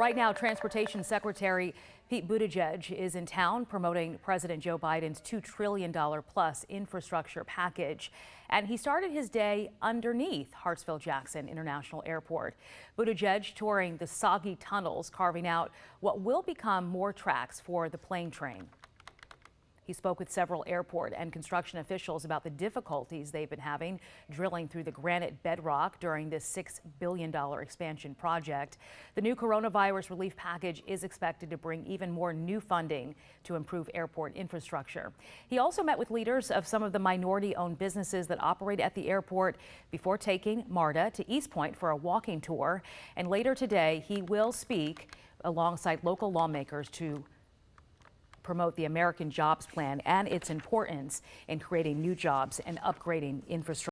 Right now, Transportation Secretary Pete Buttigieg is in town promoting President Joe Biden's $2 trillion plus infrastructure package. And he started his day underneath Hartsfield-Jackson International Airport. Buttigieg touring the soggy tunnels, carving out what will become more tracks for the plane train. He spoke with several airport and construction officials about the difficulties they've been having drilling through the granite bedrock during this $6 billion expansion project. The new coronavirus relief package is expected to bring even more new funding to improve airport infrastructure. He also met with leaders of some of the minority-owned businesses that operate at the airport before taking MARTA to East Point for a walking tour. And later today, he will speak alongside local lawmakers to promote the American Jobs Plan and its importance in creating new jobs and upgrading infrastructure.